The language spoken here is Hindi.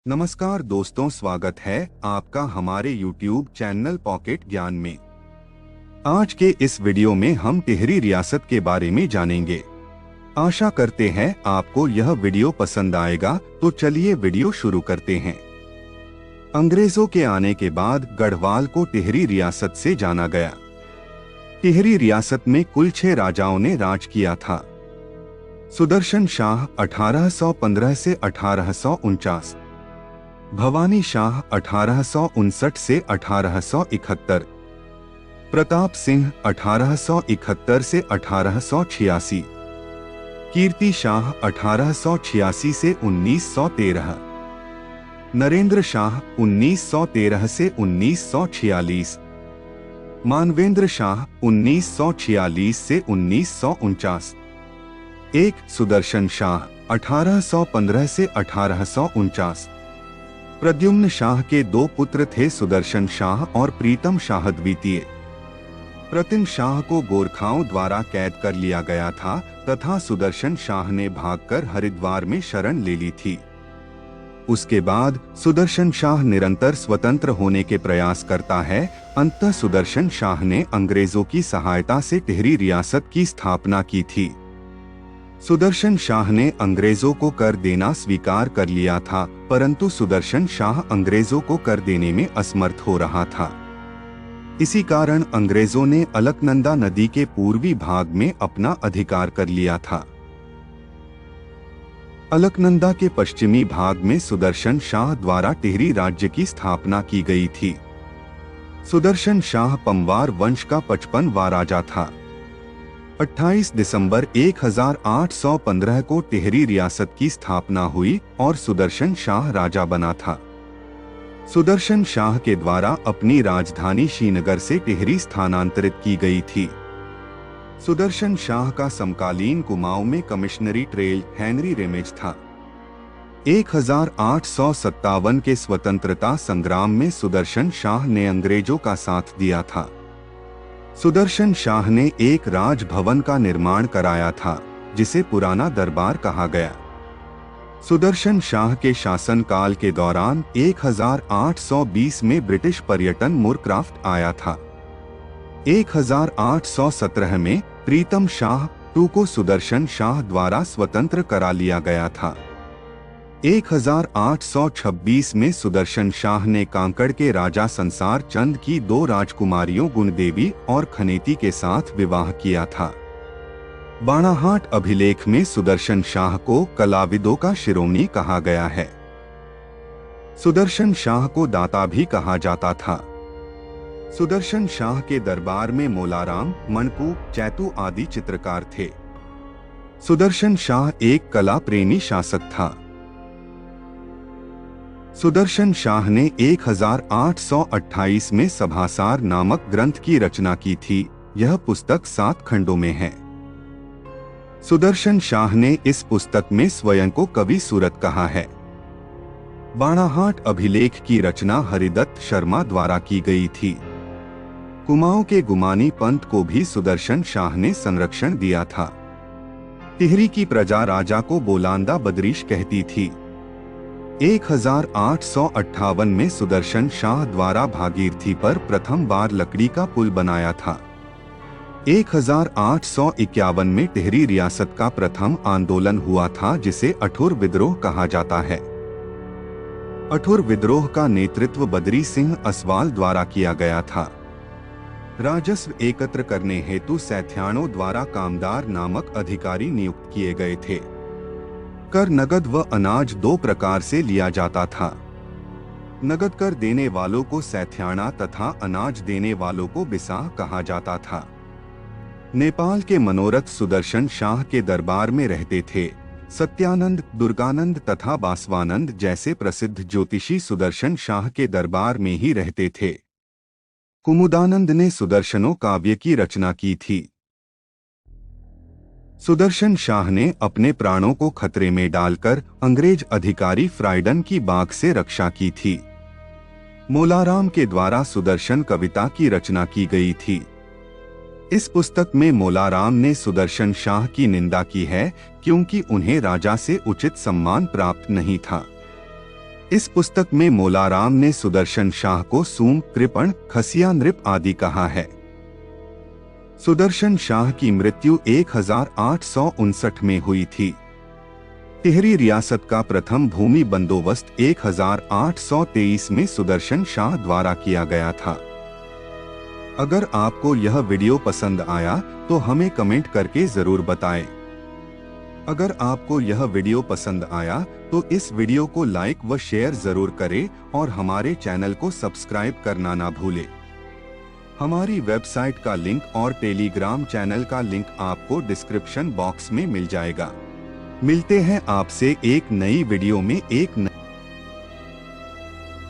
नमस्कार दोस्तों, स्वागत है आपका हमारे YouTube चैनल पॉकेट ज्ञान में। आज के इस वीडियो में हम टिहरी रियासत के बारे में जानेंगे। आशा करते हैं आपको यह वीडियो पसंद आएगा, तो चलिए वीडियो शुरू करते हैं। अंग्रेजों के आने के बाद गढ़वाल को टिहरी रियासत से जाना गया। टिहरी रियासत में कुल 6 राजाओं ने राज किया था। सुदर्शन शाह 1815 से 1849, भवानी शाह 1859 से 1871, प्रताप सिंह 1871 से 1886, कीर्ति शाह 1886 से 1913, नरेंद्र शाह 1913 से 1946, मानवेंद्र शाह 1946 से 1949, एक सुदर्शन शाह 1815 से 1849। प्रद्युम्न शाह के 2 पुत्र थे, सुदर्शन शाह और प्रीतम शाह द्वितीय। प्रतिम शाह को गोरखाओं द्वारा कैद कर लिया गया था तथा सुदर्शन शाह ने भागकर हरिद्वार में शरण ले ली थी। उसके बाद सुदर्शन शाह निरंतर स्वतंत्र होने के प्रयास करता है। अंततः सुदर्शन शाह ने अंग्रेजों की सहायता से टिहरी रियासत की स्थापना की थी। सुदर्शन शाह ने अंग्रेजों को कर देना स्वीकार कर लिया था, परंतु सुदर्शन शाह अंग्रेजों को कर देने में असमर्थ हो रहा था। इसी कारण अंग्रेजों ने अलकनंदा नदी के पूर्वी भाग में अपना अधिकार कर लिया था। अलकनंदा के पश्चिमी भाग में सुदर्शन शाह द्वारा टिहरी राज्य की स्थापना की गई थी। सुदर्शन शाह पंवार वंश का 55वां राजा था। 28 दिसंबर 1815 को टिहरी रियासत की स्थापना हुई और सुदर्शन शाह राजा बना था। सुदर्शन शाह के द्वारा अपनी राजधानी श्रीनगर से टिहरी स्थानांतरित की गई थी। सुदर्शन शाह का समकालीन कुमाऊं में कमिश्नरी ट्रेल हेनरी रेमेज था। 1857 के स्वतंत्रता संग्राम में सुदर्शन शाह ने अंग्रेजों का साथ दिया था। सुदर्शन शाह ने एक राजभवन का निर्माण कराया था, जिसे पुराना दरबार कहा गया। सुदर्शन शाह के शासनकाल के दौरान 1820 में ब्रिटिश पर्यटन मूरक्राफ्ट आया था। 1817 में प्रीतम शाह II को सुदर्शन शाह द्वारा स्वतंत्र करा लिया गया था। 1826 में सुदर्शन शाह ने कांकड़ के राजा संसार चंद की 2 राजकुमारियों गुणदेवी और खनेती के साथ विवाह किया था। बाणाहाट अभिलेख में सुदर्शन शाह को कलाविदों का शिरोमणि कहा गया है। सुदर्शन शाह को दाता भी कहा जाता था। सुदर्शन शाह के दरबार में मोलाराम, मणकू, चैतू आदि चित्रकार थे। सुदर्शन शाह एक कला प्रेमी शासक था। सुदर्शन शाह ने 1828 में सभासार नामक ग्रंथ की रचना की थी। यह पुस्तक 7 खंडों में है। सुदर्शन शाह ने इस पुस्तक में स्वयं को कवि सूरत कहा है। बाणाहाट अभिलेख की रचना हरिदत्त शर्मा द्वारा की गई थी। कुमाऊं के गुमानी पंथ को भी सुदर्शन शाह ने संरक्षण दिया था। टिहरी की प्रजा राजा को बोलांदा बदरीश कहती थी। 1858 में सुदर्शन शाह द्वारा भागीरथी पर प्रथम बार लकड़ी का पुल बनाया था। 1851 में टिहरी रियासत का प्रथम आंदोलन हुआ था, जिसे अठुर विद्रोह कहा जाता है। अठुर विद्रोह का नेतृत्व बदरी सिंह असवाल द्वारा किया गया था। राजस्व एकत्र करने हेतु सैथ्याणों द्वारा कामदार नामक अधिकारी नियुक्त किए गए थे। कर नगद व अनाज 2 प्रकार से लिया जाता था। नगद कर देने वालों को सैथ्याणा तथा अनाज देने वालों को बिसाह कहा जाता था। नेपाल के मनोरथ सुदर्शन शाह के दरबार में रहते थे। सत्यानंद, दुर्गानंद तथा बासवानंद जैसे प्रसिद्ध ज्योतिषी सुदर्शन शाह के दरबार में ही रहते थे। कुमुदानंद ने सुदर्शनों काव्य की रचना की थी। सुदर्शन शाह ने अपने प्राणों को खतरे में डालकर अंग्रेज अधिकारी फ्राइडन की बाग से रक्षा की थी। मोलाराम के द्वारा सुदर्शन कविता की रचना की गई थी। इस पुस्तक में मोलाराम ने सुदर्शन शाह की निंदा की है, क्योंकि उन्हें राजा से उचित सम्मान प्राप्त नहीं था। इस पुस्तक में मोलाराम ने सुदर्शन शाह को सूम, कृपण, खसिया नृप आदि कहा है। सुदर्शन शाह की मृत्यु 1859 में हुई थी। टिहरी रियासत का प्रथम भूमि बंदोबस्त 1823 में सुदर्शन शाह द्वारा किया गया था। अगर आपको यह वीडियो पसंद आया तो हमें कमेंट करके जरूर बताएं। अगर आपको यह वीडियो पसंद आया तो इस वीडियो को लाइक व शेयर जरूर करें और हमारे चैनल को सब्सक्राइब करना ना भूलें। हमारी वेबसाइट का लिंक और टेलीग्राम चैनल का लिंक आपको डिस्क्रिप्शन बॉक्स में मिल जाएगा। मिलते हैं आपसे एक नई वीडियो में एक